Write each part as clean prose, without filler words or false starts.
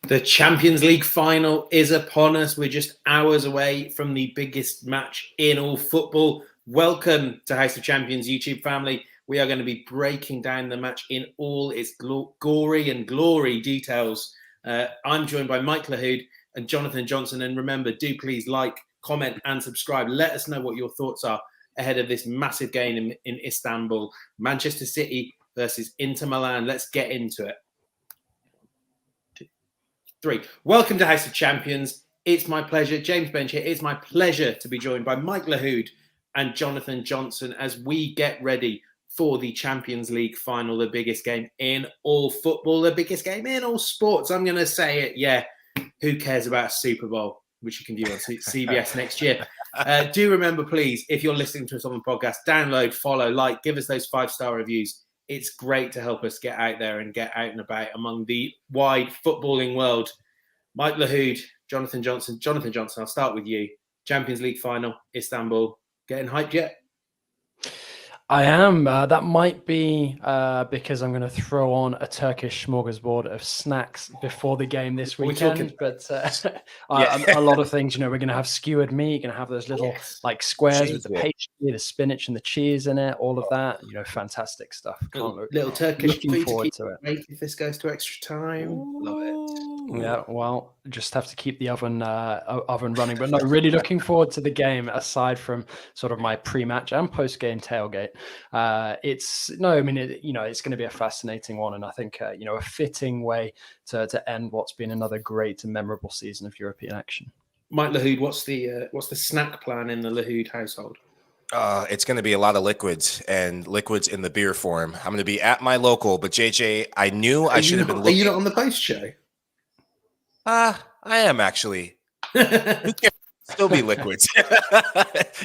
The Champions League final is upon us. We're just hours away from the biggest match in all football. Welcome to House of Champions YouTube family. We are going to be breaking down the match in all its gory and glory details. I'm joined by Mike Lahoud and Jonathan Johnson. And remember, do please like, comment and subscribe. Let us know what your thoughts are ahead of this massive game in Istanbul. Manchester City versus Inter Milan. Let's get into it. 3. Welcome to House of Champions. It's my pleasure. James Bench here. It's my pleasure to be joined by Mike Lahoud and Jonathan Johnson as we get ready for the Champions League final, the biggest game in all football, the biggest game in all sports. I'm going to say it. Yeah. Who cares about a Super Bowl, which you can view on CBS next year? Do remember, please, if you're listening to us on the podcast, download, follow, like, give us those 5-star reviews. It's great to help us get out there and get out and about among the wide footballing world. Mike Lahoud, Jonathan Johnson. Jonathan Johnson, I'll start with you. Champions League final, Istanbul. Getting hyped yet? I am. That might be because I'm going to throw on a Turkish smorgasbord of snacks before the game this weekend. But a lot of things, we're going to have skewered meat. You're going to have those little squares with the pastry, the spinach and the cheese in it, all of that. Fantastic stuff. Little Turkish looking forward to it. If this goes to extra time. Ooh. Love it. Yeah, well, just have to keep the oven running. But no, really looking forward to the game, aside from sort of my pre-match and post-game tailgate. It's going to be a fascinating one, and I think a fitting way to end what's been another great and memorable season of European action. Mike Lahoud, what's the snack plan in the Lahoud household? It's going to be a lot of liquids and liquids in the beer form. I'm going to be at my local, but JJ, I knew I should have been looking. Are you not on the post show? I am actually. Still be liquids.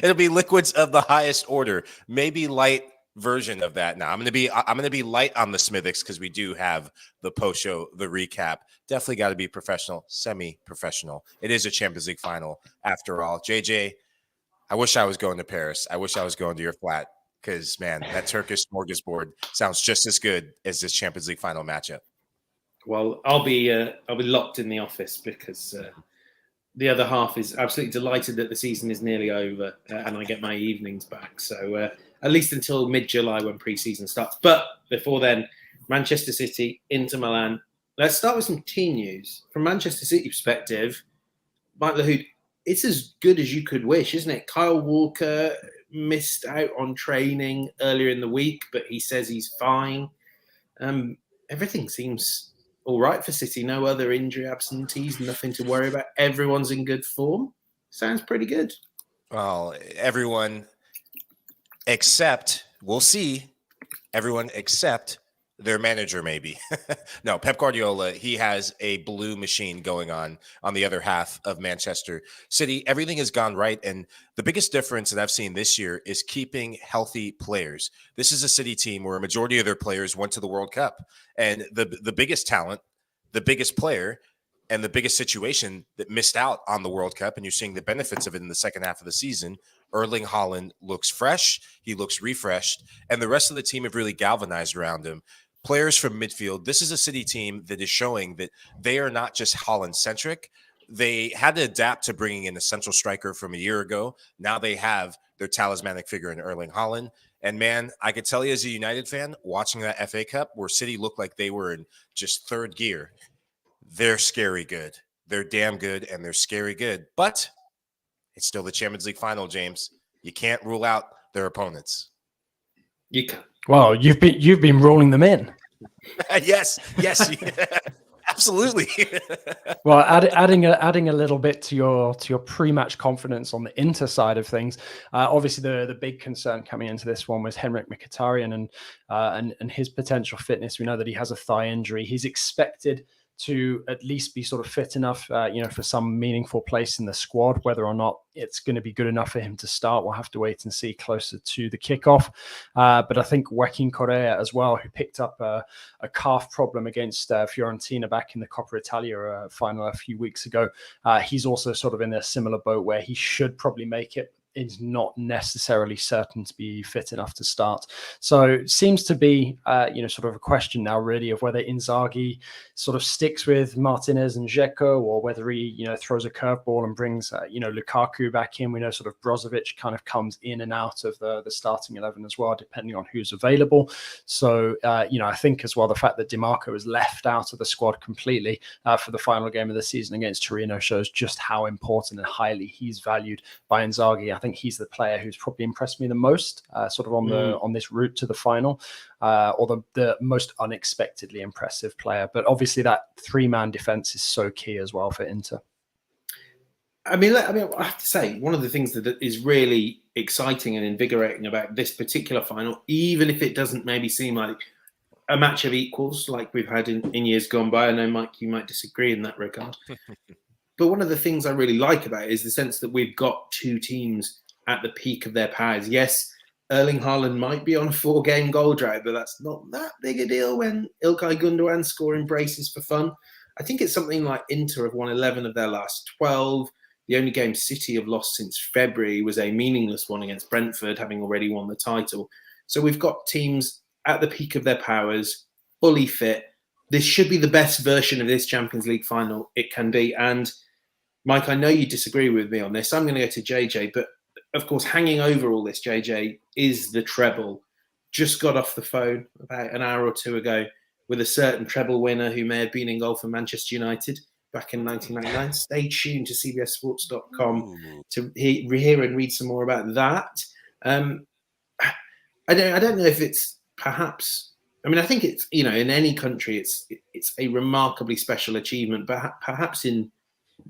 It'll be liquids of the highest order. Maybe light version of that. Now I'm gonna be light on the Smithix because we do have the post show, the recap. Definitely got to be professional, semi-professional. It is a Champions League final after all. JJ, I wish I was going to Paris. I wish I was going to your flat because man, that Turkish smorgasbord sounds just as good as this Champions League final matchup. Well, I'll be locked in the office because the other half is absolutely delighted that the season is nearly over and I get my evenings back. So at least until mid-July when pre-season starts. But before then, Manchester City, Inter Milan. Let's start with some team news. From Manchester City perspective, Mike Lahoud, it's as good as you could wish, isn't it? Kyle Walker missed out on training earlier in the week, but he says he's fine. Everything seems all right for City. No other injury absentees, nothing to worry about. Everyone's in good form. Sounds pretty good. Well, everyone except, we'll see, everyone except their manager maybe. No, Pep Guardiola, he has a blue machine going on the other half of Manchester City. Everything has gone right, and the biggest difference that I've seen this year is keeping healthy players. This is a City team where a majority of their players went to the World Cup, and the biggest talent, the biggest player, and the biggest situation that missed out on the World Cup, and you're seeing the benefits of it in the second half of the season. Erling Haaland looks fresh. He looks refreshed, and the rest of the team have really galvanized around him. Players from midfield. This is a City team that is showing that they are not just Haaland-centric. They had to adapt to bringing in a central striker from a year ago. Now they have their talismanic figure in Erling Haaland. And, man, I could tell you as a United fan, watching that FA Cup where City looked like they were in just third gear, they're scary good. They're damn good, and they're scary good. But it's still the Champions League final, James. You can't rule out their opponents. You can. Well, you've been rolling them in. Yes, absolutely. Well, adding a little bit to your pre-match confidence on the Inter side of things. Obviously, the big concern coming into this one was Henrik Mkhitaryan and his potential fitness. We know that he has a thigh injury. He's expected to at least be sort of fit enough, for some meaningful place in the squad. Whether or not it's going to be good enough for him to start, we'll have to wait and see closer to the kickoff. But I think Joaquin Correa as well, who picked up a calf problem against Fiorentina back in the Coppa Italia final a few weeks ago, he's also sort of in a similar boat where he should probably make it is not necessarily certain to be fit enough to start. So it seems to be, sort of a question now really of whether Inzaghi sort of sticks with Martinez and Dzeko, or whether he, throws a curveball and brings, Lukaku back in. We know sort of Brozovic kind of comes in and out of the starting 11 as well, depending on who's available. So, I think as well, the fact that DiMarco was left out of the squad completely for the final game of the season against Torino shows just how important and highly he's valued by Inzaghi. I think he's the player who's probably impressed me the most, sort of on this route to the final, or the most unexpectedly impressive player. But obviously that 3-man defense is so key as well for Inter. I mean, I have to say, one of the things that is really exciting and invigorating about this particular final, even if it doesn't maybe seem like a match of equals like we've had in years gone by. I know, Mike, you might disagree in that regard. But one of the things I really like about it is the sense that we've got two teams at the peak of their powers. Yes, Erling Haaland might be on a 4-game goal drought, but that's not that big a deal when Ilkay Gundogan's scoring braces for fun. I think it's something like Inter have won 11 of their last 12. The only game City have lost since February was a meaningless one against Brentford, having already won the title. So we've got teams at the peak of their powers, fully fit. This should be the best version of this Champions League final it can be. And Mike, I know you disagree with me on this. I'm going to go to JJ, but of course, hanging over all this, JJ, is the treble. Just got off the phone about an hour or two ago with a certain treble winner who may have been in goal for Manchester United back in 1999. Stay tuned to cbssports.com to hear and read some more about that. I don't know if it's perhaps, I mean, I think it's, in any country, it's a remarkably special achievement, but perhaps in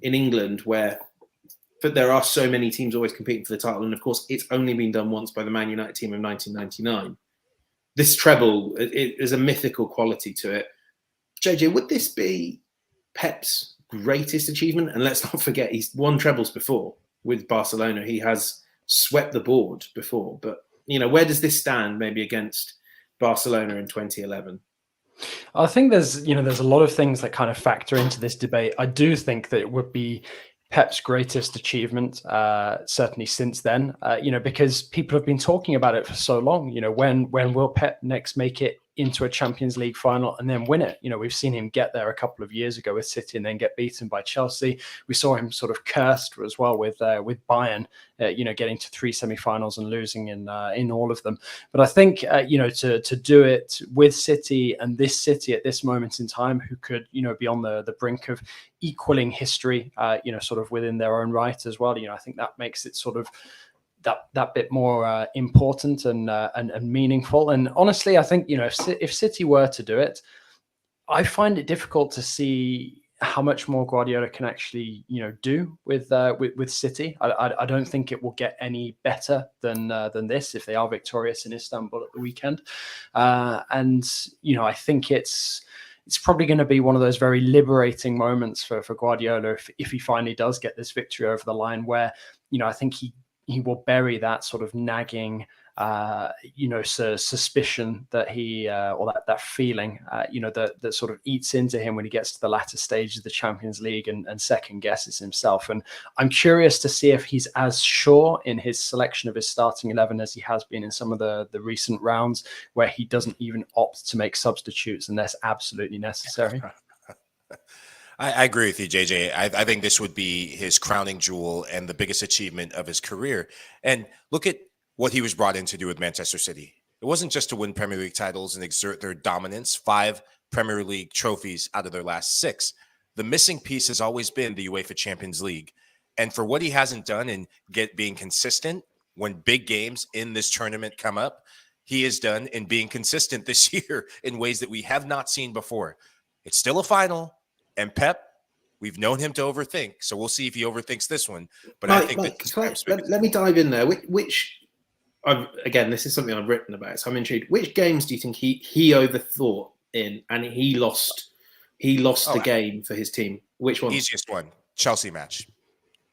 England, but there are so many teams always competing for the title. And of course, it's only been done once by the Man United team of 1999. This treble, there's a mythical quality to it. JJ, would this be Pep's greatest achievement? And let's not forget, he's won trebles before with Barcelona. He has swept the board before, but where does this stand maybe against Barcelona in 2011? I think there's a lot of things that kind of factor into this debate. I do think that it would be Pep's greatest achievement, certainly since then, because people have been talking about it for so long. When will Pep next make it into a Champions League final and then win it? We've seen him get there a couple of years ago with City and then get beaten by Chelsea. We saw him sort of cursed as well with Bayern, getting to 3 semi-finals and losing in all of them. But I think, to do it with City, and this City at this moment in time, who could, be on the brink of equaling history, sort of within their own right as well. I think that makes it sort of that bit more important and meaningful. And honestly, I think if City were to do it, I find it difficult to see how much more Guardiola can actually do with City. I don't think it will get any better than this if they are victorious in Istanbul at the weekend. And I think it's probably going to be one of those very liberating moments for Guardiola if he finally does get this victory over the line, where I think he will bury that sort of nagging, suspicion that he, or that feeling, that sort of eats into him when he gets to the latter stage of the Champions League and second guesses himself. And I'm curious to see if he's as sure in his selection of his starting 11 as he has been in some of the recent rounds, where he doesn't even opt to make substitutes unless absolutely necessary. I agree with you, JJ. I think this would be his crowning jewel and the biggest achievement of his career. And look at what he was brought in to do with Manchester City. It wasn't just to win Premier League titles and exert their dominance, 5 Premier League trophies out of their last 6. The missing piece has always been the UEFA Champions League. And for what he hasn't done in being consistent when big games in this tournament come up, he has done in being consistent this year in ways that we have not seen before. It's still a final. And Pep, we've known him to overthink, so we'll see if he overthinks this one. But I think let me dive in there. Again, this is something I've written about, so I'm intrigued. Which games do you think he overthought in, and he lost the game for his team? Which one? Easiest one, Chelsea match.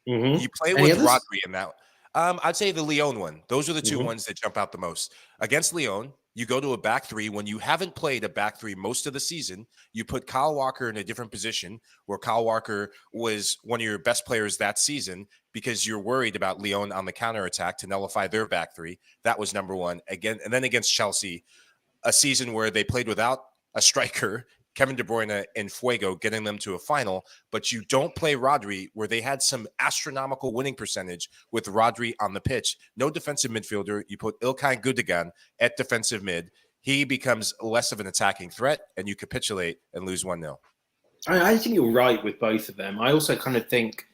Mm-hmm. You play with Rodri in that. I'd say the Lyon one. Those are the two ones that jump out the most. Against Lyon, You go to a back three when you haven't played a back three most of the season. You put Kyle Walker in a different position where Kyle Walker was one of your best players that season because you're worried about Lyon on the counterattack to nullify their back three. That was number one. Again, and then against Chelsea, a season where they played without a striker, Kevin De Bruyne and Fuego, getting them to a final, but you don't play Rodri, where they had some astronomical winning percentage with Rodri on the pitch. No defensive midfielder. You put İlkay Gündoğan at defensive mid. He becomes less of an attacking threat, and you capitulate and lose 1-0. I think you're right with both of them. I also kind of think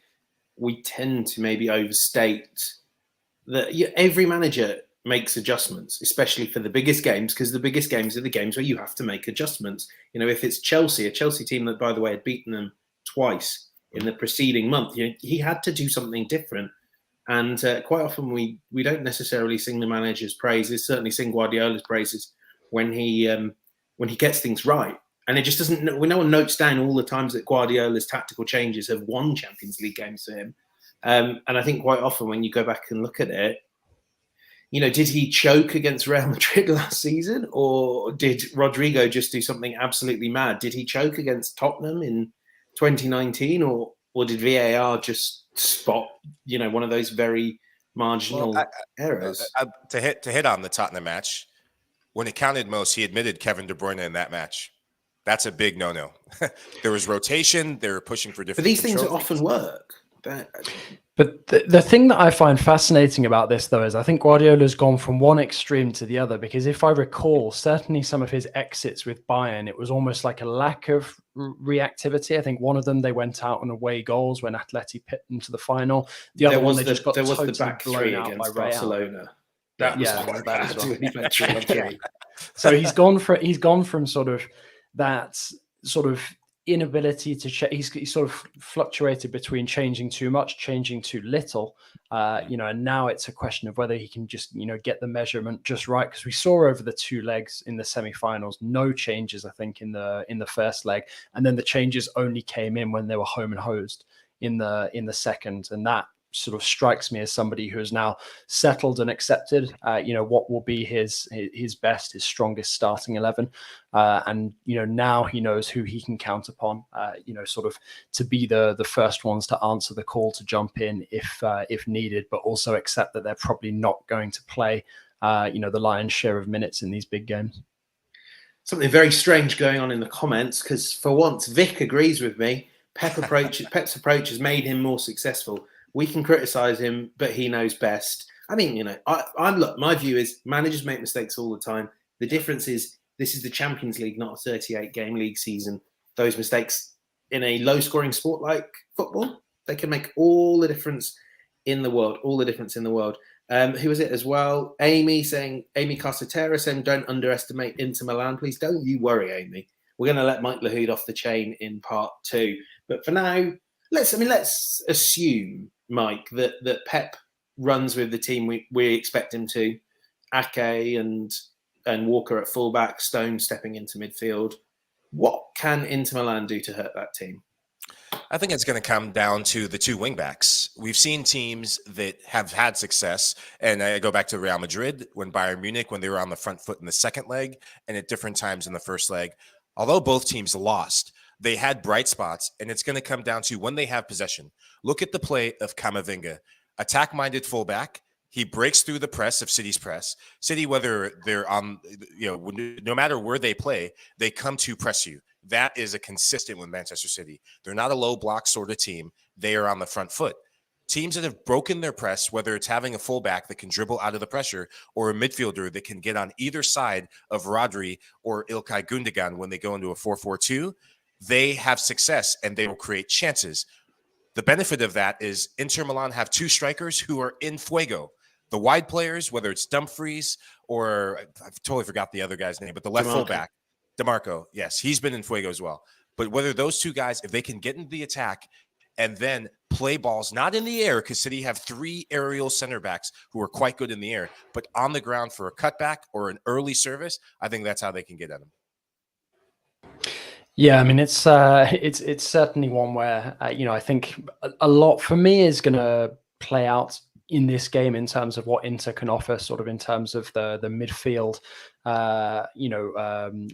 we tend to maybe overstate that every manager makes adjustments, especially for the biggest games, because the biggest games are the games where you have to make adjustments. If it's Chelsea, a Chelsea team that, by the way, had beaten them twice in the preceding month, he had to do something different. And quite often we don't necessarily sing the manager's praises, certainly sing Guardiola's praises when he gets things right. And it just doesn't. No one notes down all the times that Guardiola's tactical changes have won Champions League games for him. And I think quite often when you go back and look at it, did he choke against Real Madrid last season, or did Rodrigo just do something absolutely mad? Did he choke against Tottenham in 2019, or did VAR just spot one of those very marginal errors? To hit on the Tottenham match, when it counted most, he admitted Kevin De Bruyne in that match. That's a big no-no. There was rotation. They were pushing for different. But these things often work. But the thing that I find fascinating about this, though, is I think Guardiola's gone from one extreme to the other, because if I recall, certainly some of his exits with Bayern, it was almost like a lack of reactivity. I think one of them, they went out on away goals when Atleti pipped them to the final. The other one, they just got totally blown out by Barcelona. That was that So he's gone from sort of that sort of inability to change. He's sort of fluctuated between changing too much, changing too little, and now it's a question of whether he can just get the measurement just right, because we saw over the two legs in the semi-finals no changes, I think, in the first leg, and then the changes only came in when they were home and hosed in the second, and that sort of strikes me as somebody who has now settled and accepted what will be his best, his strongest starting 11, and now he knows who he can count upon, sort of to be the first ones to answer the call to jump in if needed, but also accept that they're probably not going to play the lion's share of minutes in these big games. Something very strange going on in the comments, because for once Vic agrees with me. Pep's approach has made him more successful. We can criticize him, but he knows best. I mean, look, my view is managers make mistakes all the time. The difference is this is the Champions League, not a 38-game league season. Those mistakes in a low-scoring sport like football, they can make all the difference in the world. Who was it as well? Amy Casatera saying, don't underestimate Inter Milan. Please don't you worry, Amy. We're going to let Mike Lahoud off the chain in part 2. But for now, let's assume, Mike, that Pep runs with the team we expect him to. Ake and Walker at fullback, Stone stepping into midfield. What can Inter Milan do to hurt that team? I think it's going to come down to the two wingbacks. We've seen teams that have had success, and I go back to Real Madrid, when Bayern Munich, when they were on the front foot in the second leg, and at different times in the first leg. Although both teams lost, they had bright spots, and it's going to come down to when they have possession. Look at the play of Camavinga, attack-minded fullback. He breaks through the press of City's press. City, whether they're on, no matter where they play, they come to press you. That is a consistent with Manchester City. They're not a low block sort of team. They are on the front foot. Teams that have broken their press, whether it's having a fullback that can dribble out of the pressure or a midfielder that can get on either side of Rodri or İlkay Gündoğan when they go into a 4-4-2, they have success and they will create chances. The benefit of that is Inter Milan have two strikers who are in fuego. The wide players, whether it's Dumfries or I've totally forgot the other guy's name, but the left fullback, DeMarco, yes, he's been in fuego as well. But whether those two guys, if they can get into the attack and then play balls, not in the air, because City have 3 aerial center backs who are quite good in the air, but on the ground for a cutback or an early service, I think that's how they can get at them. Yeah, I mean, it's certainly one where, I think a lot for me is going to play out in this game in terms of what Inter can offer, sort of in terms of the midfield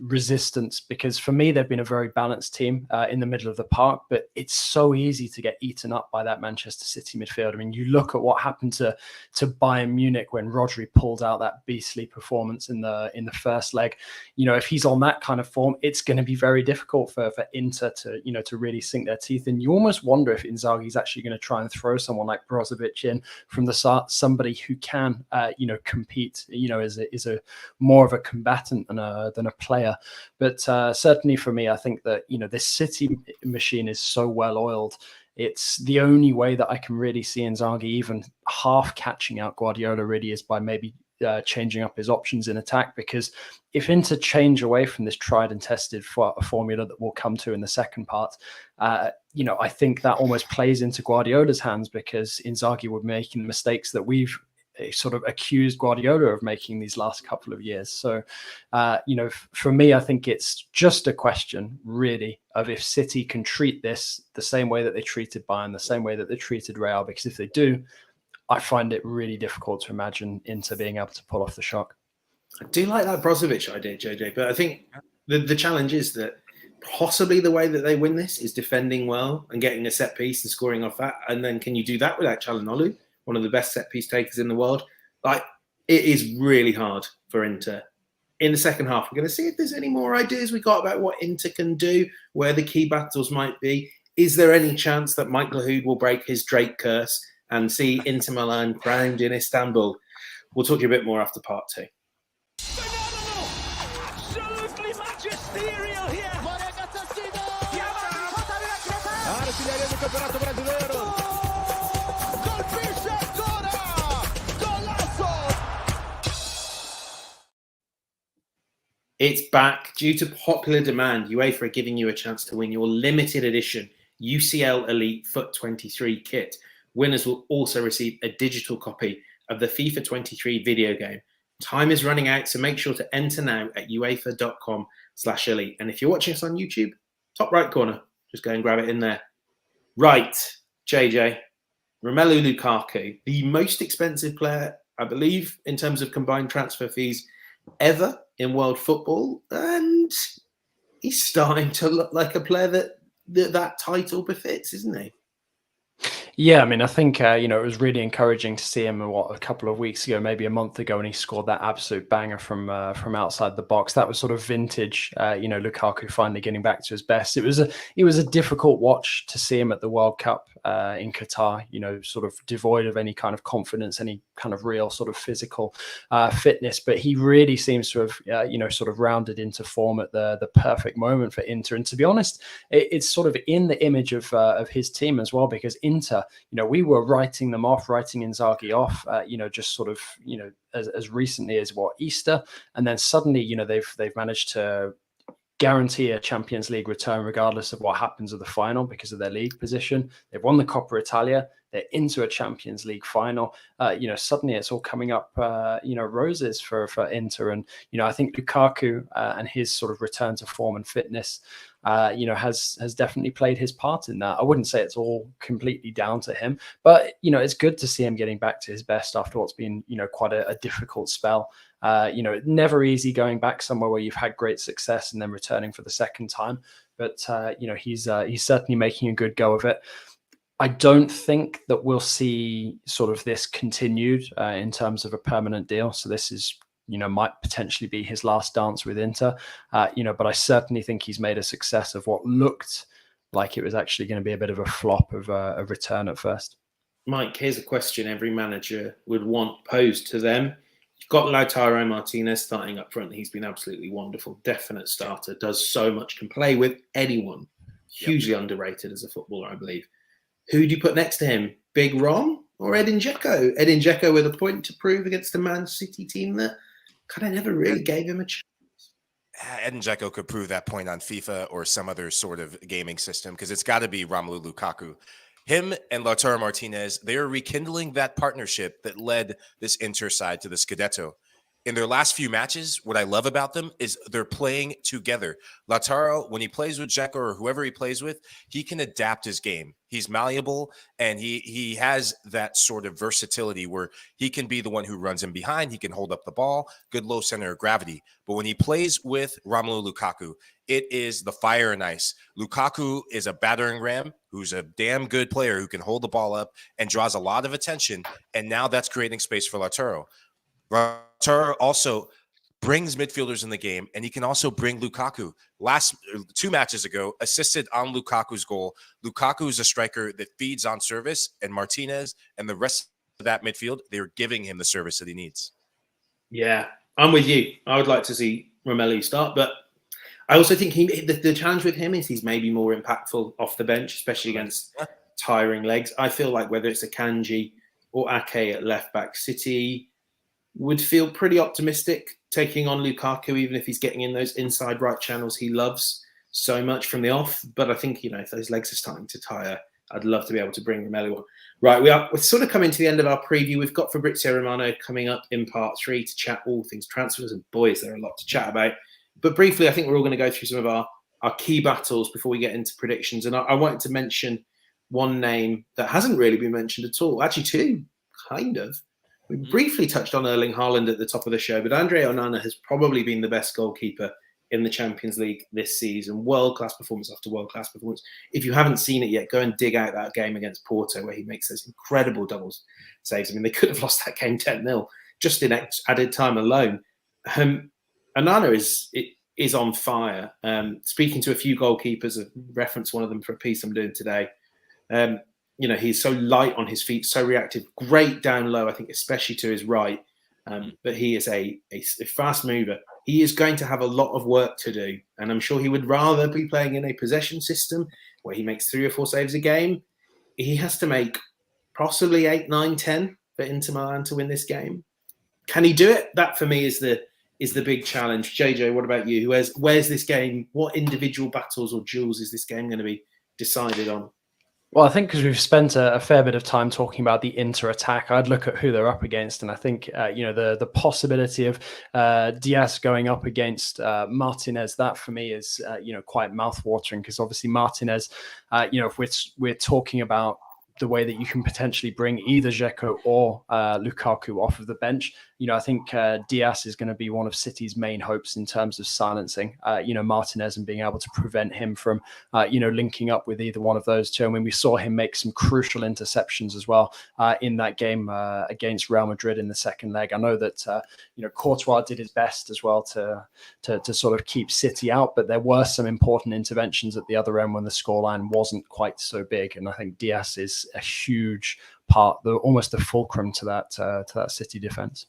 resistance, because for me they've been a very balanced team in the middle of the park, but it's so easy to get eaten up by that Manchester City midfield. I mean, you look at what happened to Bayern Munich when Rodri pulled out that beastly performance in the first leg. If he's on that kind of form, it's going to be very difficult for Inter to really sink their teeth in. You almost wonder if Inzaghi's actually going to try and throw someone like Brozovic in from the start, somebody who can compete, is a more of a combatant than a player. But certainly for me, I think that this City machine is so well oiled. It's the only way that I can really see Inzaghi even half catching out Guardiola really is by maybe changing up his options in attack, because if Inter change away from this tried and tested formula that we'll come to in the second part, I think that almost plays into Guardiola's hands, because Inzaghi would be making the mistakes that we've sort of accused Guardiola of making these last couple of years. So, for me, I think it's just a question really of if City can treat this the same way that they treated Bayern, the same way that they treated Real, because if they do, I find it really difficult to imagine Inter being able to pull off the shock. I do like that Brozovic idea, JJ, but I think the challenge is that possibly the way that they win this is defending well and getting a set piece and scoring off that. And then can you do that without Çalhanoğlu, one of the best set piece takers in the world? Like, it is really hard for Inter. In the second half, we're going to see if there's any more ideas we got about what Inter can do, where the key battles might be. Is there any chance that Mike Lahoud will break his Drake curse and see Inter Milan crowned in Istanbul? We'll talk to you a bit more after part 2. Absolutely magisterial here. It's back. Due to popular demand, UEFA are giving you a chance to win your limited edition UCL Elite Foot 23 kit. Winners will also receive a digital copy of the FIFA 23 video game. Time is running out, so make sure to enter now at uefa.com/elite. And if you're watching us on YouTube, top right corner, just go and grab it in there. Right, JJ, Romelu Lukaku, the most expensive player, I believe, in terms of combined transfer fees ever in world football, and he's starting to look like a player that title befits, isn't he? Yeah, I mean, I think, it was really encouraging to see him, a couple of weeks ago, maybe a month ago, and he scored that absolute banger from outside the box. That was sort of vintage, Lukaku finally getting back to his best. It was a difficult watch to see him at the World Cup in Qatar, sort of devoid of any kind of confidence, any kind of real sort of physical fitness. But he really seems to have, sort of rounded into form at the perfect moment for Inter. And to be honest, it's sort of in the image of his team as well, because Inter, we were writing Inzaghi off, just sort of, as recently as Easter. And then suddenly, they've managed to guarantee a Champions League return regardless of what happens at the final because of their league position. They've won the Coppa Italia. They're into a Champions League final. Suddenly it's all coming up, roses for Inter. And, I think Lukaku and his sort of return to form and fitness, has definitely played his part in that. I wouldn't say it's all completely down to him, but, it's good to see him getting back to his best after what's been, quite a difficult spell. Never easy going back somewhere where you've had great success and then returning for the second time. But, he's certainly making a good go of it. I don't think that we'll see sort of this continued in terms of a permanent deal. So this is, might potentially be his last dance with Inter, but I certainly think he's made a success of what looked like it was actually going to be a bit of a flop of a return at first. Mike, here's a question every manager would want posed to them. You've got Lautaro Martinez starting up front. He's been absolutely wonderful. Definite starter. Does so much. Can play with anyone. Hugely underrated as a footballer, I believe. Who do you put next to him? Big Rom or Edin Dzeko? Edin Dzeko with a point to prove against the Man City team that kind of never really gave him a chance. Edin Dzeko could prove that point on FIFA or some other sort of gaming system, because it's got to be Romelu Lukaku. Him and Lautaro Martinez, they are rekindling that partnership that led this Inter side to the Scudetto. in their last few matches, what I love about them is they're playing together. Lautaro, when he plays with Dzeko or whoever he plays with, he can adapt his game. He's malleable, and he has that sort of versatility where he can be the one who runs in behind. He can hold up the ball, good low center of gravity. But when he plays with Romelu Lukaku, it is the fire and ice. Lukaku is a battering ram who's a damn good player who can hold the ball up and draws a lot of attention, and now that's creating space for Lautaro. Lautaro also brings midfielders in the game, and he can also bring Lukaku. Last 2 matches ago, assisted on Lukaku's goal. Lukaku is a striker that feeds on service, and Martinez and the rest of that midfield, they're giving him the service that he needs. Yeah, I'm with you. I would like to see Romelu start, but I also think the challenge with him is he's maybe more impactful off the bench, especially against tiring legs. I feel like whether it's Akanji or Ake at left back, City would feel pretty optimistic taking on Lukaku, even if he's getting in those inside right channels he loves so much from the off. But I think, if those legs are starting to tire, I'd love to be able to bring Romelu on. Right, we're sort of coming to the end of our preview. We've got Fabrizio Romano coming up in part 3 to chat all things transfers. And boys, there are a lot to chat about. But briefly, I think we're all going to go through some of our key battles before we get into predictions. And I wanted to mention one name that hasn't really been mentioned at all. Actually, 2, kind of. We briefly touched on Erling Haaland at the top of the show, but Andre Onana has probably been the best goalkeeper in the Champions League this season. World-class performance after world-class performance. If you haven't seen it yet, go and dig out that game against Porto where he makes those incredible doubles saves. I mean, they could have lost that game 10-0 just in added time alone. Onana is on fire. Speaking to a few goalkeepers, I referenced one of them for a piece I'm doing today. He's so light on his feet, so reactive, great down low, I think, especially to his right. But he is a fast mover. He is going to have a lot of work to do. And I'm sure he would rather be playing in a possession system where he makes 3 or 4 saves a game. He has to make possibly 8, 9, 10 for Inter Milan to win this game. Can he do it? That, for me, is the big challenge. JJ, what about you? Where's this game? What individual battles or duels is this game going to be decided on? Well, I think because we've spent a fair bit of time talking about the Inter attack, I'd look at who they're up against, and I think the possibility of Diaz going up against Martinez, that for me is quite mouthwatering, because obviously Martinez, if we're talking about the way that you can potentially bring either Dzeko or Lukaku off of the bench, I think Diaz is going to be one of City's main hopes in terms of silencing, Martinez and being able to prevent him from, linking up with either one of those two. I mean, we saw him make some crucial interceptions as well in that game against Real Madrid in the second leg. I know that, Courtois did his best as well to sort of keep City out, but there were some important interventions at the other end when the scoreline wasn't quite so big. And I think Diaz is a huge part, almost the fulcrum to that City defense.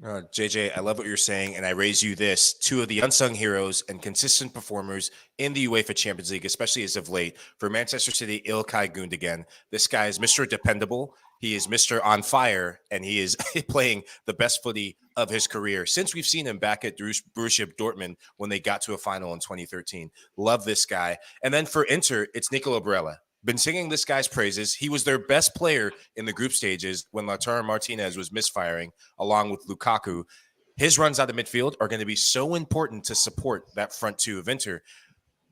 JJ, I love what you're saying, and I raise you this: 2 of the unsung heroes and consistent performers in the UEFA Champions League, especially as of late. For Manchester City, İlkay Gündoğan. This guy is Mr. Dependable. He is Mr. On Fire, and he is playing the best footy of his career since we've seen him back at Borussia Dortmund when they got to a final in 2013. Love this guy. And then for Inter, it's Nicolo Barella. Been singing this guy's praises. He was their best player in the group stages when Lautaro Martinez was misfiring, along with Lukaku. His runs out of midfield are going to be so important to support that front 2 of Inter.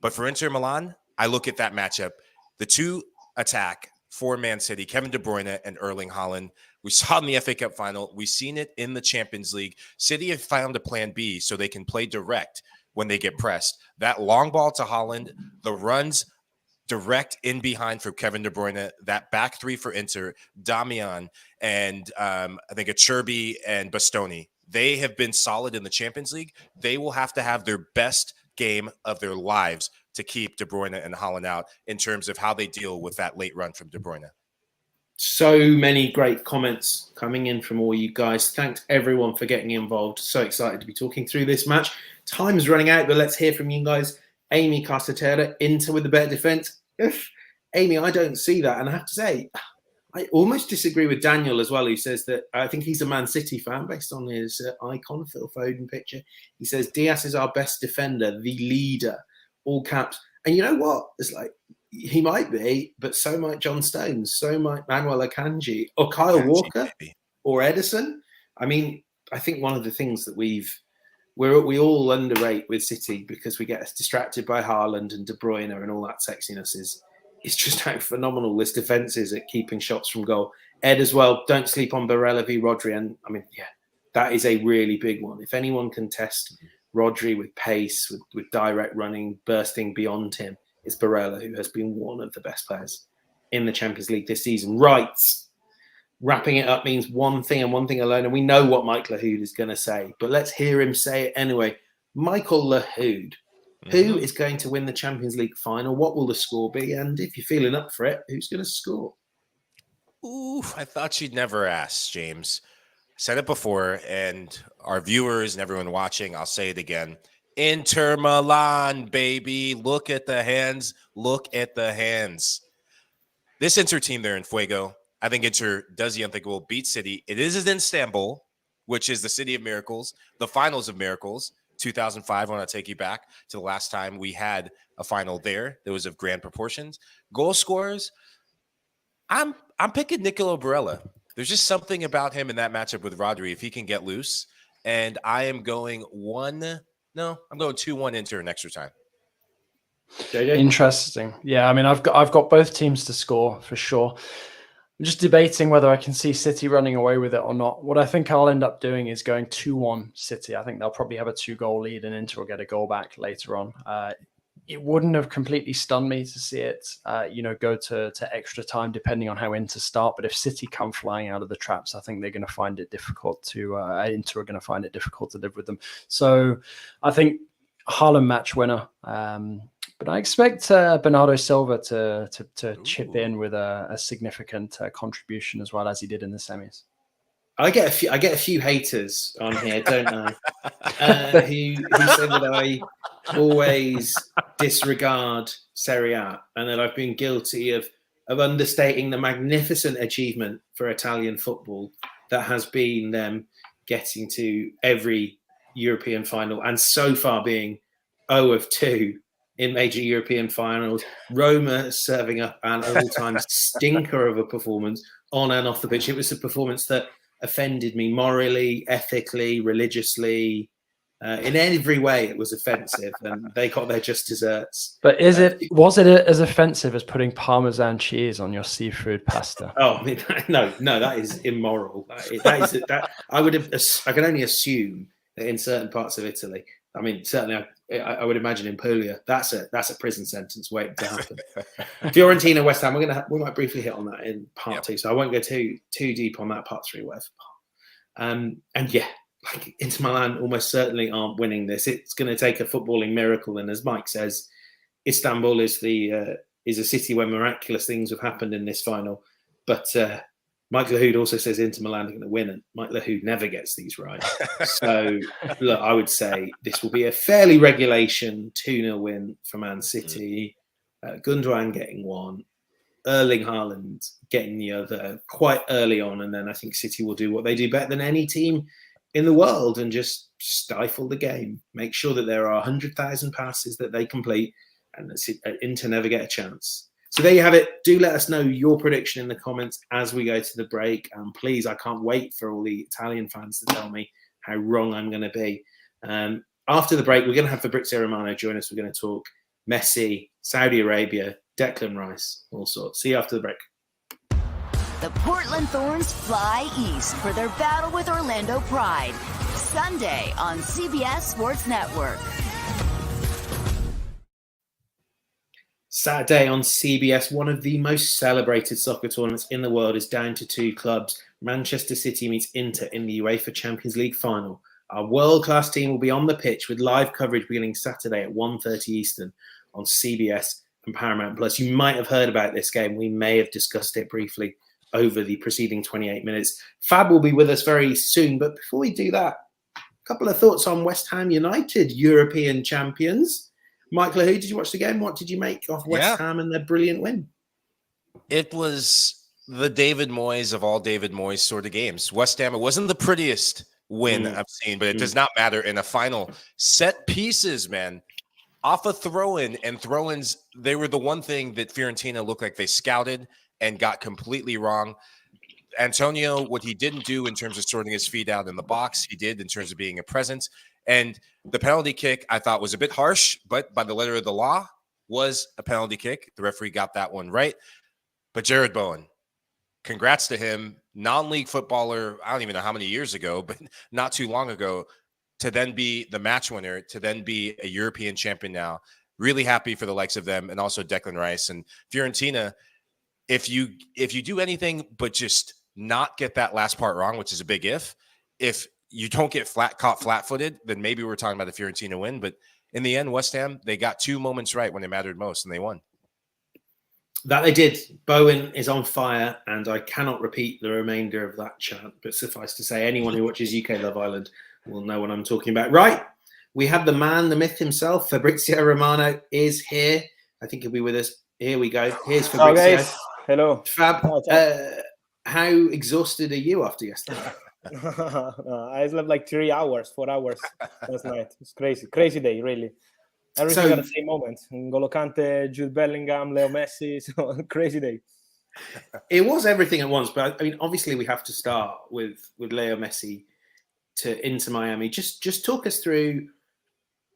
But for Inter Milan, I look at that matchup. The 2 attack for Man City, Kevin De Bruyne and Erling Haaland. We saw it in the FA Cup final. We've seen it in the Champions League. City have found a plan B so they can play direct when they get pressed. That long ball to Haaland, the runs direct in behind for Kevin De Bruyne, that back 3 for Inter, Damian, and I think Acerbi and Bastoni. They have been solid in the Champions League. They will have to have their best game of their lives to keep De Bruyne and Haaland out in terms of how they deal with that late run from De Bruyne. So many great comments coming in from all you guys. Thanks everyone for getting involved. So excited to be talking through this match. Time's running out, but let's hear from you guys. Amy Casatera, Inter with the better defense. Amy, I don't see that. And I have to say, I almost disagree with Daniel as well, who says that I think he's a Man City fan based on his icon, Phil Foden picture. He says Diaz is our best defender, the leader, all caps. And you know what? It's like, he might be, but so might John Stones, so might Manuel Akanji, or Kyle Walker, or Edison. I mean, I think one of the things that we all underrate with City, because we get distracted by Haaland and De Bruyne and all that sexiness, is just how phenomenal this defence is at keeping shots from goal. Ed as well, don't sleep on Barella v Rodri. And I mean, yeah, that is a really big one. If anyone can test Rodri with pace, with direct running, bursting beyond him, it's Barella, who has been one of the best players in the Champions League this season. Right. Wrapping it up means one thing and one thing alone. And we know what Mike Lahoud is going to say, but let's hear him say it anyway. Michael Lahoud, who is going to win the Champions League final? What will the score be? And if you're feeling up for it, who's going to score? Ooh, I thought you'd never ask, James. I said it before, and our viewers and everyone watching, I'll say it again. Inter Milan, baby. Look at the hands. Look at the hands. This Inter team there in Fuego, I think Inter does the unthinkable, beat City. It is in Istanbul, which is the city of miracles, the finals of miracles. 2005, I want to take you back to the last time we had a final there that was of grand proportions. Goal scorers, I'm picking Nicolo Barella. There's just something about him in that matchup with Rodri if he can get loose. And I am going 2-1 Inter in extra time. JJ? Interesting. Yeah, I mean, I've got both teams to score for sure. I'm just debating whether I can see City running away with it or not. What I think I'll end up doing is going 2-1 City. I think they'll probably have a 2-goal lead and Inter will get a goal back later on. It wouldn't have completely stunned me to see it, go to extra time, depending on how Inter start. But if City come flying out of the traps, I think they're going to find it difficult Inter are going to find it difficult to live with them. So I think Haaland match winner. But I expect Bernardo Silva to chip in with a significant contribution as well, as he did in the semis. I get a few haters on here, don't I? Who say that I always disregard Serie A, and that I've been guilty of understating the magnificent achievement for Italian football that has been them getting to every European final, and so far being 0 of 2 in major European finals. Roma serving up an all-time stinker of a performance on and off the pitch. It was a performance that offended me morally, ethically, religiously. In every way, it was offensive, and they got their just desserts. But was it as offensive as putting Parmesan cheese on your seafood pasta? Oh, I mean, no, that is immoral. That I can only assume that in certain parts of Italy, I mean, certainly I would imagine in Puglia, that's a prison sentence waiting to happen. Fiorentina, West Ham, we might briefly hit on that in part 2, so I won't go too deep on that part 3, whatever. And yeah, like Inter Milan almost certainly aren't winning this. It's going to take a footballing miracle, and as Mike says, Istanbul is a city where miraculous things have happened in this final. But Mike Lahoud also says Inter Milan are going to win, and Mike Lahoud never gets these right. So, look, I would say this will be a fairly regulation 2-0 win for Man City. Gundogan getting one, Erling Haaland getting the other quite early on, and then I think City will do what they do better than any team in the world and just stifle the game. Make sure that there are 100,000 passes that they complete, and Inter never get a chance. So there you have it. Do let us know your prediction in the comments as we go to the break. And please, I can't wait for all the Italian fans to tell me how wrong I'm going to be. After the break, we're going to have Fabrizio Romano join us. We're going to talk Messi, Saudi Arabia, Declan Rice, all sorts. See you after the break. The Portland Thorns fly east for their battle with Orlando Pride. Sunday on CBS Sports Network. Saturday on CBS, one of the most celebrated soccer tournaments in the world is down to 2 clubs. Manchester City meets Inter in the UEFA Champions League final. Our world-class team will be on the pitch with live coverage beginning Saturday at 1:30 Eastern on CBS and Paramount Plus. You might have heard about this game. We may have discussed it briefly over the preceding 28 minutes. Fab will be with us very soon, but before we do that, a couple of thoughts on West Ham United, European champions. Mike Lahoud, did you watch the game? What did you make of West Ham and their brilliant win? It was the David Moyes of all David Moyes sort of games. West Ham, it wasn't the prettiest win I've seen, but it does not matter in a final. Set pieces, man, off a throw-in, and throw-ins, they were the one thing that Fiorentina looked like they scouted and got completely wrong. Antonio, what he didn't do in terms of sorting his feet out in the box, he did in terms of being a presence. And the penalty kick, I thought, was a bit harsh, but by the letter of the law, was a penalty kick. The referee got that one right. But Jared Bowen, congrats to him. Non-league footballer, I don't even know how many years ago, but not too long ago, to then be the match winner, to then be a European champion now. Really happy for the likes of them, and also Declan Rice and Fiorentina. If you do anything but just not get that last part wrong, which is a big if you don't get caught flat-footed, then maybe we're talking about the Fiorentina win. But in the end, West Ham, they got 2 moments right when it mattered most, and they won. That they did. Bowen is on fire, and I cannot repeat the remainder of that chant, but suffice to say, anyone who watches UK Love Island will know what I'm talking about. Right, we have the man, the myth himself, Fabrizio Romano is here. I think he'll be with us. Here we go. Here's Fabrizio. Hello, guys. Hello. Fab, how exhausted are you after yesterday? I slept like 3 hours, 4 hours last night. It's crazy day, really. Everything at the same moment. N'Golo Kante, Jude, Bellingham, Leo Messi. So crazy day. It was everything at once, but I mean, obviously, we have to start with Leo Messi to Inter Miami. Just talk us through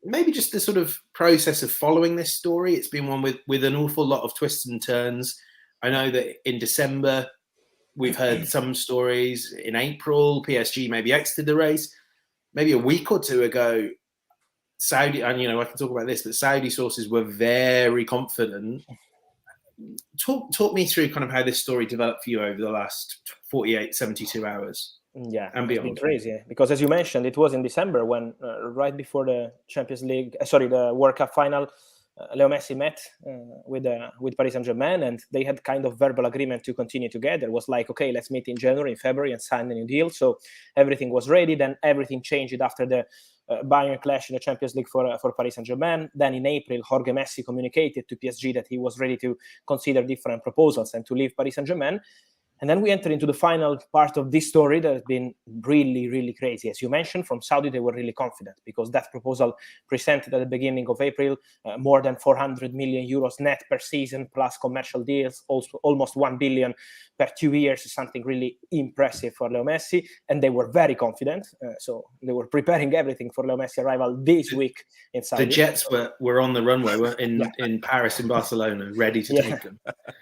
maybe just the sort of process of following this story. It's been one with an awful lot of twists and turns. I know that in December we've heard some stories. In April, PSG maybe exited the race. Maybe a week or two ago, Saudi, and I can talk about this, but Saudi sources were very confident. Talk me through kind of how this story developed for you over the last 48, 72 hours. Yeah, and beyond. It's been crazy because, as you mentioned, it was in December when right before the Champions League, the World Cup final, Leo Messi met with Paris Saint-Germain, and they had kind of verbal agreement to continue together. It was like, okay, let's meet in January, in February, and sign a new deal. So everything was ready. Then everything changed after the Bayern clash in the Champions League for Paris Saint-Germain. Then in April, Jorge Messi communicated to PSG that he was ready to consider different proposals and to leave Paris Saint-Germain. And then we enter into the final part of this story that has been really, really crazy. As you mentioned, from Saudi, they were really confident because that proposal presented at the beginning of April, more than 400 million euros net per season, plus commercial deals, also almost 1 billion per 2 years, is something really impressive for Leo Messi. And they were very confident. So they were preparing everything for Leo Messi arrival this week in Saudi. The Jets were on the runway, were in Paris and Barcelona, ready to take them.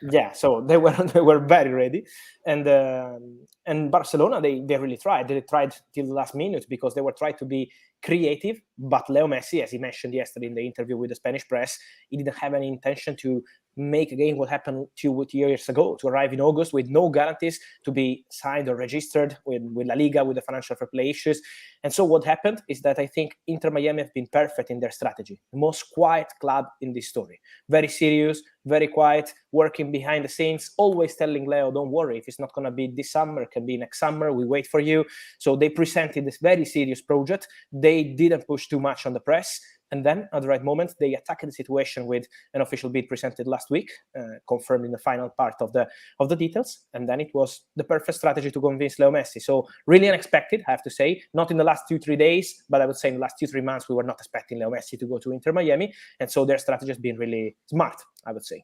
Yeah, so they were very ready. And Barcelona, they really tried. They tried till the last minute because they were trying to be creative. But Leo Messi, as he mentioned yesterday in the interview with the Spanish press, he didn't have any intention to make again what happened 2 years ago, to arrive in August with no guarantees to be signed or registered with La Liga, with the financial fair play issues. And so what happened is that I think Inter Miami have been perfect in their strategy. The most quiet club in this story. Very serious, very quiet, working behind the scenes, always telling Leo, don't worry, if it's not going to be this summer, it can be next summer, we wait for you. So they presented this very serious project. They didn't push too much on the press. And then at the right moment, they attacked the situation with an official bid presented last week, confirmed in the final part of the details. And then it was the perfect strategy to convince Leo Messi. So really unexpected, I have to say. Not in the last 2-3 days, but I would say in the last 2-3 months, we were not expecting Leo Messi to go to Inter Miami. And so their strategy has been really smart, I would say.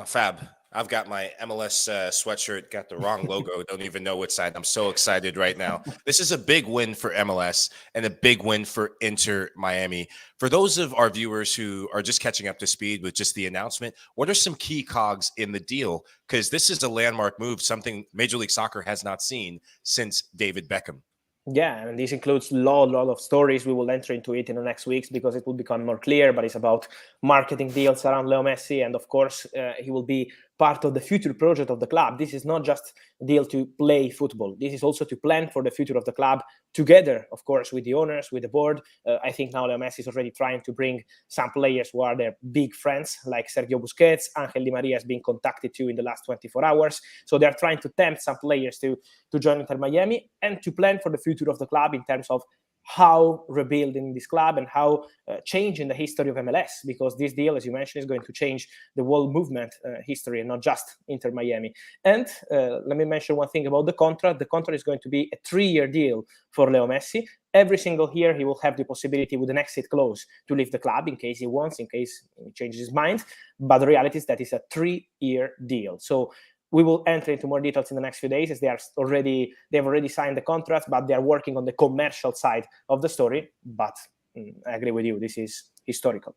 Fab. I've got my MLS sweatshirt, got the wrong logo, don't even know which side. I'm so excited right now. This is a big win for MLS and a big win for Inter Miami. For those of our viewers who are just catching up to speed with just the announcement, what are some key cogs in the deal? Because this is a landmark move, something Major League Soccer has not seen since David Beckham. Yeah, and this includes a lot of stories. We will enter into it in the next weeks because it will become more clear, but it's about marketing deals around Leo Messi. And of course, he will be part of the future project of the club. This is not just a deal to play football. This is also to plan for the future of the club together, of course, with the owners, with the board. I think now Leo Messi is already trying to bring some players who are their big friends, like Sergio Busquets. Angel Di Maria has been contacted to in the last 24 hours. So they're trying to tempt some players to join Inter Miami and to plan for the future of the club in terms of how rebuilding this club and how changing the history of MLS, because this deal, as you mentioned, is going to change the whole movement history and not just Inter Miami. And let me mention one thing about the contract. The contract is going to be a 3-year deal for Leo Messi. Every single year, he will have the possibility with an exit clause to leave the club in case he wants, in case he changes his mind. But the reality is that it's a 3-year deal. So we will enter into more details in the next few days, as they've already signed the contract, but they are working on the commercial side of the story. But I agree with you, this is historical.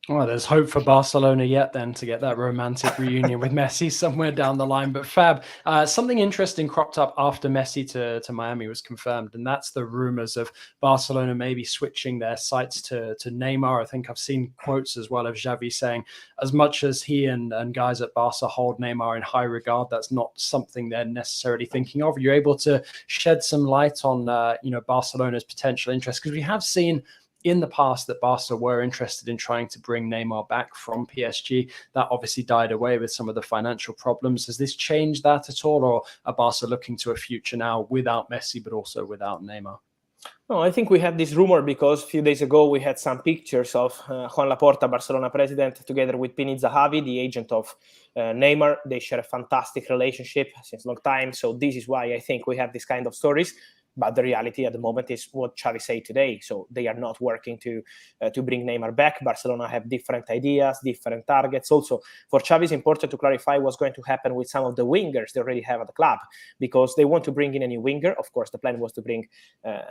Well, there's hope for Barcelona yet then to get that romantic reunion with Messi somewhere down the line. But Fab, something interesting cropped up after Messi to Miami was confirmed, and that's the rumors of Barcelona maybe switching their sights to Neymar. I think I've seen quotes as well of Xavi saying, as much as he and guys at Barca hold Neymar in high regard, that's not something they're necessarily thinking of. Are you able to shed some light on Barcelona's potential interest? Because we have seen in the past that Barca were interested in trying to bring Neymar back from PSG. That obviously died away with some of the financial problems. Has this changed that at all, or are Barca looking to a future now without Messi, but also without Neymar? No, I think we had this rumor because a few days ago we had some pictures of Juan Laporta, Barcelona president, together with Pini Zahavi, the agent of Neymar. They share a fantastic relationship since a long time. So this is why I think we have this kind of stories. But the reality at the moment is what Xavi said today. So they are not working to bring Neymar back. Barcelona have different ideas, different targets. Also, for Xavi, it's important to clarify what's going to happen with some of the wingers they already have at the club, because they want to bring in a new winger. Of course, the plan was to bring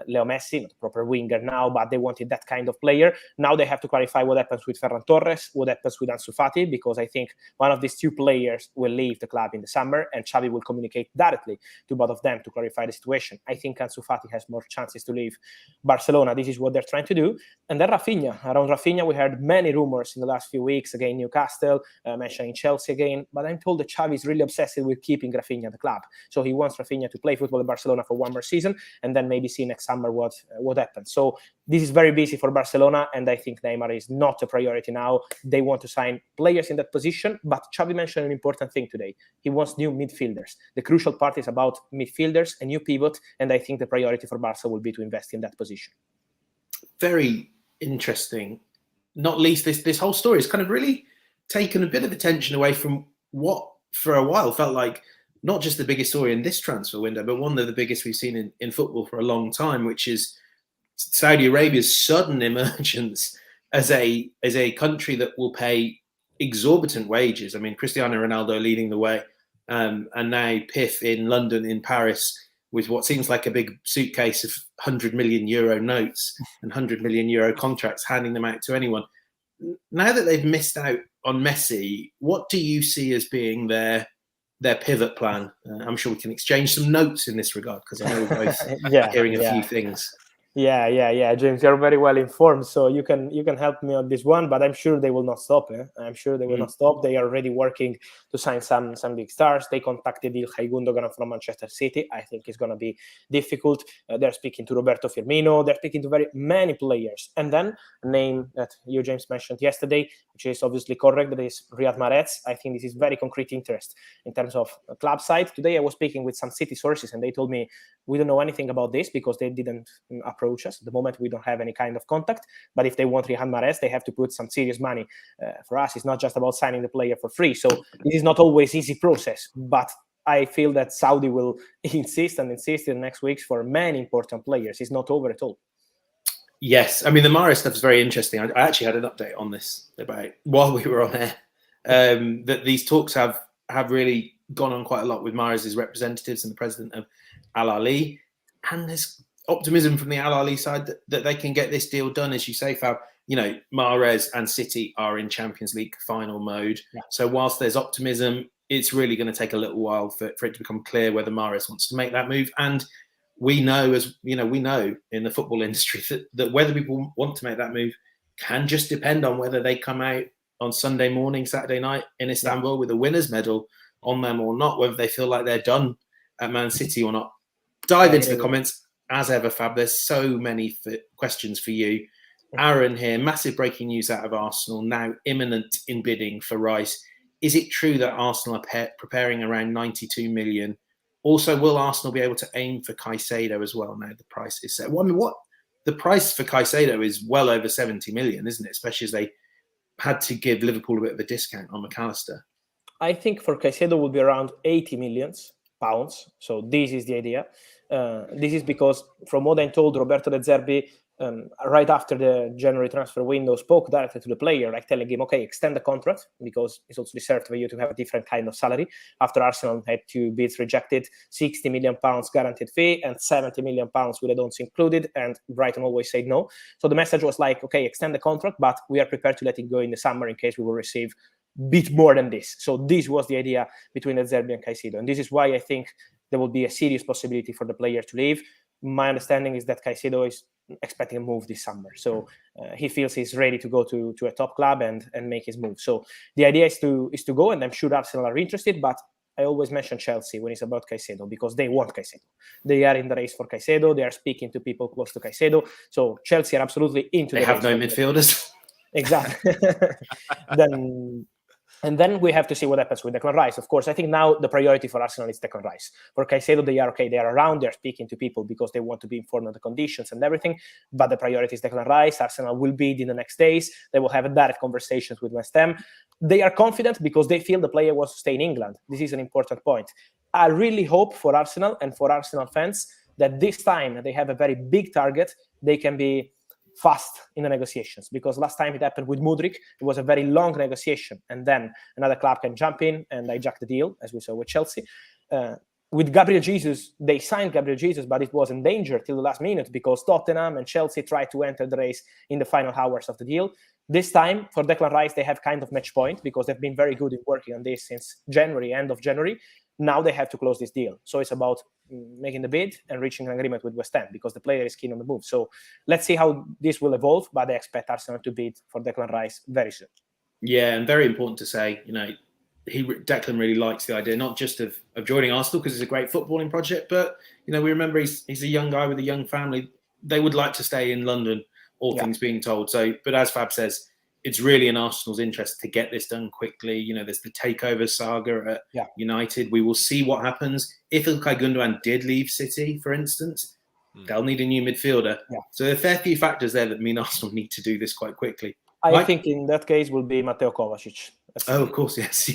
Leo Messi, not a proper winger now, but they wanted that kind of player. Now they have to clarify what happens with Ferran Torres, what happens with Ansu Fati, because I think one of these two players will leave the club in the summer, and Xavi will communicate directly to both of them to clarify the situation. I think Ansu Fati has more chances to leave Barcelona. This is what they're trying to do. And then Rafinha. Around Rafinha, we heard many rumors in the last few weeks. Again, Newcastle, mentioning Chelsea again. But I'm told that Xavi is really obsessed with keeping Rafinha at the club. So he wants Rafinha to play football in Barcelona for one more season, and then maybe see next summer what happens. So this is very busy for Barcelona, and I think Neymar is not a priority now. They want to sign players in that position. But Xavi mentioned an important thing today. He wants new midfielders. The crucial part is about midfielders, a new pivot, and I think the priority for Barca will be to invest in that position. Very interesting. Not least, this whole story has kind of really taken a bit of attention away from what for a while felt like not just the biggest story in this transfer window, but one of the biggest we've seen in football for a long time, which is Saudi Arabia's sudden emergence as a country that will pay exorbitant wages. I mean, Cristiano Ronaldo leading the way, and now Piff in London, in Paris, with what seems like a big suitcase of 100 million euro notes and 100 million euro contracts, handing them out to anyone. Now that they've missed out on Messi, what do you see as being their pivot plan? I'm sure we can exchange some notes in this regard, because I know we're both hearing a few things. Yeah, James, you're very well informed, so you can help me on this one. But I'm sure they will not stop. I'm sure they will not stop. They are already working to sign some big stars. They contacted Ilkay Gundogan from Manchester City. I think it's going to be difficult. They're speaking to Roberto Firmino. They're speaking to very many players. And then a name that you, James, mentioned yesterday, which is obviously correct, that is Riyad Mahrez. I think this is very concrete interest in terms of club side. Today I was speaking with some City sources, and they told me we don't know anything about this because they didn't approach us. At the moment, we don't have any kind of contact. But if they want Riyad Mahrez, they have to put some serious money. For us, it's not just about signing the player for free. So this is not always easy process. But I feel that Saudi will insist in the next weeks for many important players. It's not over at all. Yes, I mean, the Mahrez stuff is very interesting. I actually had an update on this about while we were on air, that these talks have really gone on quite a lot with Mahrez's representatives and the president of Al Ahly, and there's optimism from the Al Ahly side that they can get this deal done. As you say, Fab, Mahrez and City are in Champions League final mode. Yeah. So whilst there's optimism, it's really going to take a little while for it to become clear whether Mahrez wants to make that move. And we know, we know in the football industry that whether people want to make that move can just depend on whether they come out on Sunday morning, Saturday night in Istanbul with a winner's medal on them or not, whether they feel like they're done at Man City or not. Dive into the comments. As ever, Fab, there's so many questions for you. Aaron here, massive breaking news out of Arsenal, now imminent in bidding for Rice. Is it true that Arsenal are preparing around 92 million? Also, will Arsenal be able to aim for Caicedo as well now the price is set? Well, I mean, the price for Caicedo is well over 70 million, isn't it? Especially as they had to give Liverpool a bit of a discount on McAllister. I think for Caicedo will be around 80 million pounds. So this is the idea. This is because, from what I'm told, Roberto De Zerbi right after the January transfer window, spoke directly to the player, like telling him, okay, extend the contract, because it's also deserved for you to have a different kind of salary. After Arsenal had 2 bids rejected, £60 million guaranteed fee and £70 million with add-ons included, and Brighton always said no. So the message was like, okay, extend the contract, but we are prepared to let it go in the summer in case we will receive a bit more than this. So this was the idea between De Zerbi and Caicedo. And this is why I think there will be a serious possibility for the player to leave. My understanding is that Caicedo is expecting a move this summer. So he feels he's ready to go to a top club and make his move. So the idea is to go, and I'm sure Arsenal are interested, but I always mention Chelsea when it's about Caicedo, because they want Caicedo. They are in the race for Caicedo. They are speaking to people close to Caicedo. So Chelsea are absolutely into the race. They have no midfielders. Exactly. And then we have to see what happens with Declan Rice. Of course, I think now the priority for Arsenal is Declan Rice. For Caicedo, they are okay. They are around. They're speaking to people because they want to be informed of the conditions and everything. But the priority is Declan Rice. Arsenal will bid in the next days. They will have direct conversations with West Ham. They are confident because they feel the player wants to stay in England. This is an important point. I really hope for Arsenal and for Arsenal fans that this time they have a very big target. They can be fast in the negotiations, because last time it happened with Mudryk. It was a very long negotiation, and then another club can jump in and hijack the deal, as we saw with Chelsea. With Gabriel Jesus, they signed Gabriel Jesus, but it was in danger till the last minute because Tottenham and Chelsea tried to enter the race in the final hours of the deal. This time, for Declan Rice, they have kind of match point because they've been very good in working on this since January, end of January. Now they have to close this deal. So it's about making the bid and reaching an agreement with West Ham because the player is keen on the move. So let's see how this will evolve, but I expect Arsenal to bid for Declan Rice very soon. Yeah, and very important to say, Declan really likes the idea, not just of joining Arsenal because it's a great footballing project, but, we remember he's a young guy with a young family. They would like to stay in London, all things being told. So, but as Fab says, it's really in Arsenal's interest to get this done quickly. There's the takeover saga at United. We will see what happens. If Ilkay Gundogan did leave City, for instance, they'll need a new midfielder. Yeah. So there are a fair few factors there that mean Arsenal need to do this quite quickly. I think in that case will be Mateo Kovacic. Oh, of course, yes.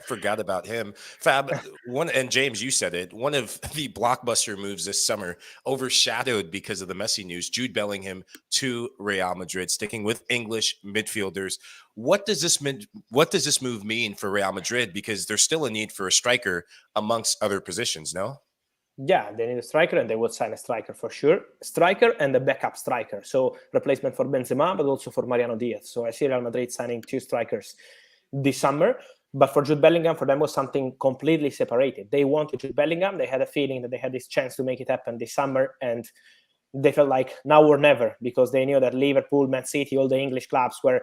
Forgot about him. Fab, and James, you said it, one of the blockbuster moves this summer, overshadowed because of the Messi news, Jude Bellingham to Real Madrid, sticking with English midfielders. What does this move mean for Real Madrid? Because there's still a need for a striker amongst other positions, no? Yeah, they need a striker, and they would sign a striker for sure. Striker and a backup striker. So replacement for Benzema, but also for Mariano Diaz. So I see Real Madrid signing 2 strikers this summer. But for Jude Bellingham, for them was something completely separated. They wanted Jude Bellingham. They had a feeling that they had this chance to make it happen this summer. And they felt like now or never, because they knew that Liverpool, Man City, all the English clubs were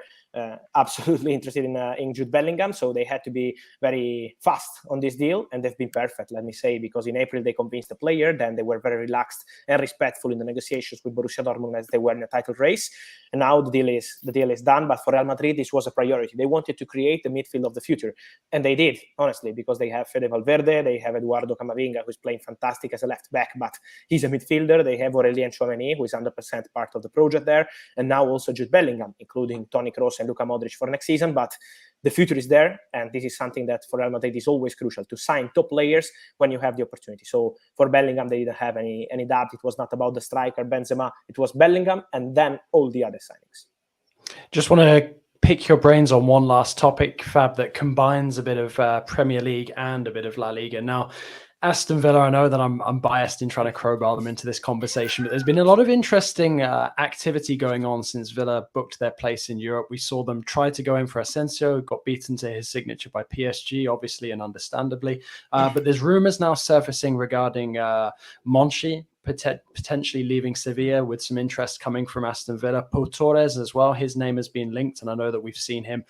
absolutely interested in Jude Bellingham. So they had to be very fast on this deal, and they've been perfect, let me say, because in April they convinced the player, then they were very relaxed and respectful in the negotiations with Borussia Dortmund as they were in a title race. And now the deal is done. But for Real Madrid, this was a priority. They wanted to create the midfield of the future, and they did, honestly, because they have Fede Valverde, they have Eduardo Camavinga, who's playing fantastic as a left back, but he's a midfielder. They have Aurelien Tchouameni, who is 100% part of the project there, and now also Jude Bellingham, including Toni Kroos and Luka Modric for next season. But the future is there, and this is something that for Real Madrid is always crucial, to sign top players when you have the opportunity. So for Bellingham, they didn't have any doubt. It was not about the striker Benzema, it was Bellingham and then all the other signings. Just want to pick your brains on one last topic, Fab, that combines a bit of Premier League and a bit of La Liga. Now, Aston Villa, I know that I'm biased in trying to crowbar them into this conversation, but there's been a lot of interesting activity going on since Villa booked their place in Europe. We saw them try to go in for Asensio, got beaten to his signature by PSG, obviously and understandably. But there's rumours now surfacing regarding Monchi potentially leaving Sevilla, with some interest coming from Aston Villa. Pau Torres as well, his name has been linked, and I know that we've seen him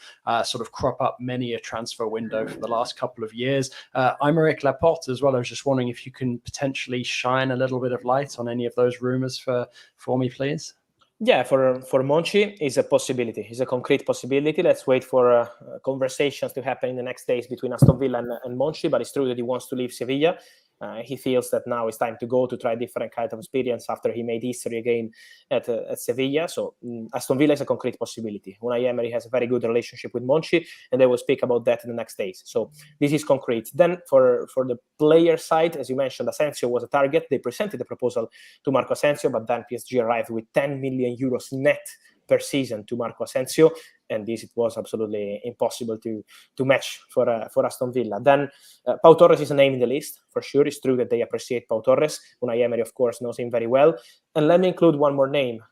sort of crop up many a transfer window for the last couple of years. Aymeric Laporte as well. I was just wondering if you can potentially shine a little bit of light on any of those rumours for me, please. Yeah, for Monchi is a possibility. It's a concrete possibility. Let's wait for conversations to happen in the next days between Aston Villa and Monchi, but it's true that he wants to leave Sevilla. He feels that now it's time to go to try different kind of experience after he made history again at Sevilla. So Aston Villa is a concrete possibility. Unai Emery has a very good relationship with Monchi, and they will speak about that in the next days. So this is concrete. Then for the player side, as you mentioned, Asensio was a target. They presented the proposal to Marco Asensio, but then PSG arrived with 10 million euros net per season to Marco Asensio, and this it was absolutely impossible to match for Aston Villa. Then Pau Torres is a name in the list for sure. It's true that they appreciate Pau Torres. Unai Emery, of course, knows him very well. And let me include one more name,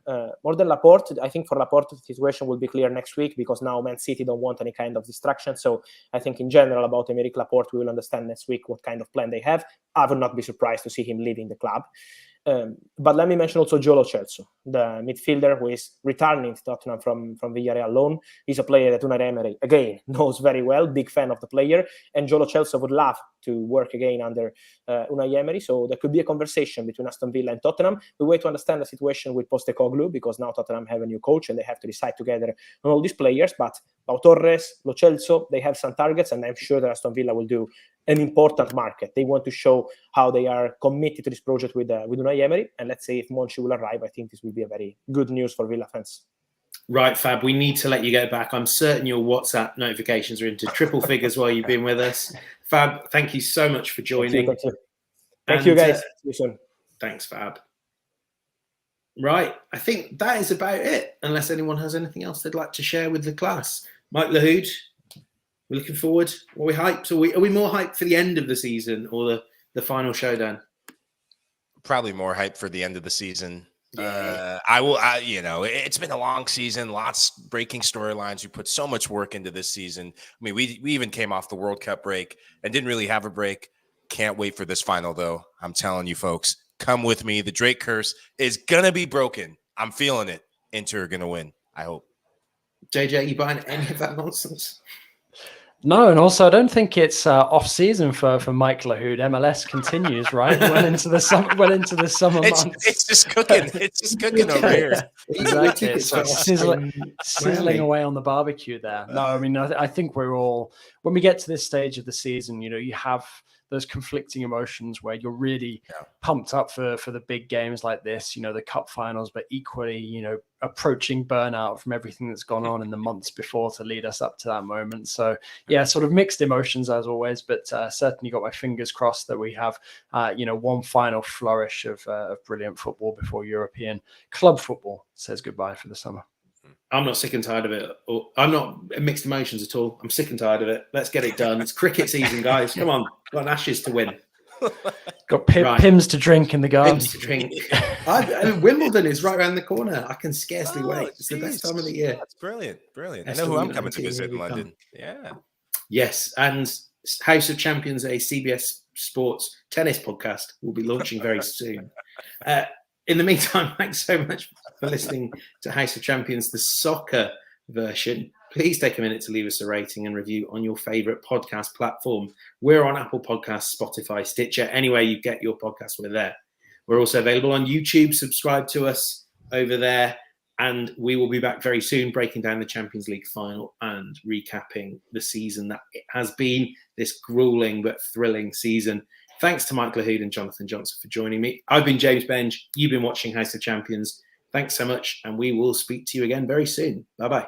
more than Laporte. I think for Laporte the situation will be clear next week, because now Man City don't want any kind of distraction. So I think in general about Aymeric Laporte we will understand next week what kind of plan they have. I would not be surprised to see him leaving the club. But let me mention also Joe Lo Celso, the midfielder who is returning to Tottenham from Villarreal loan. He's a player that Unai Emery, again, knows very well, big fan of the player. And Joe Lo Celso would love to work again under Unai Emery. So there could be a conversation between Aston Villa and Tottenham. We wait to understand the situation with Postecoglou, because now Tottenham have a new coach and they have to decide together on all these players. But Pau Torres, Lo Celso, they have some targets, and I'm sure that Aston Villa will do an important market. They want to show how they are committed to this project with Unai Emery. And let's say if Monchi will arrive, I think this will be a very good news for Villa fans. Right, Fab, we need to let you get back. I'm certain your WhatsApp notifications are into triple figures while you've been with us. Fab, thank you so much for joining. Thank you guys. See you soon. Thanks, Fab. Right, I think that is about it, unless anyone has anything else they'd like to share with the class. Mike Lahoud, we're looking forward. Are we hyped? Are we more hyped for the end of the season or the final showdown? Probably more hyped for the end of the season. Yeah. It's been a long season, lots breaking storylines. We put so much work into this season. I mean, we even came off the World Cup break and didn't really have a break. Can't wait for this final, though. I'm telling you, folks, come with me. The Drake curse is going to be broken. I'm feeling it. Inter are going to win, I hope. JJ, you buying any of that nonsense? No, and also I don't think it's off season for Mike Lahoud. MLS continues, right? well into the summer months. It's just cooking. It's just cooking over here. Exactly. It's sizzling away on the barbecue there. No, I mean I think we're all, when we get to this stage of the season, you have those conflicting emotions where you're really pumped up for the big games like this, the cup finals, but equally, approaching burnout from everything that's gone on in the months before to lead us up to that moment. So yeah, sort of mixed emotions as always, but certainly got my fingers crossed that we have, one final flourish of brilliant football before European club football says goodbye for the summer. I'm not sick and tired of it. I'm not mixed emotions at all. I'm sick and tired of it. Let's get it done. It's cricket season, guys. Come on. Got an Ashes to win. Got Pims to drink in the garden. Pims to drink. Wimbledon is right around the corner. I can scarcely wait. It's the best time of the year. That's brilliant. I know who I'm coming to visit in London. Yeah. Yes. And House of Champions, a CBS Sports tennis podcast, will be launching very soon. In the meantime, thanks so much for listening to House of Champions, the soccer version. Please take a minute to leave us a rating and review on your favorite podcast platform. We're on Apple Podcasts, Spotify, Stitcher, anywhere you get your podcasts, we're there. We're also available on YouTube. Subscribe to us over there. And we will be back very soon, breaking down the Champions League final and recapping the season that it has been, this grueling but thrilling season. Thanks to Mike Lahoud and Jonathan Johnson for joining me. I've been James Benge. You've been watching House of Champions. Thanks so much, and we will speak to you again very soon. Bye-bye.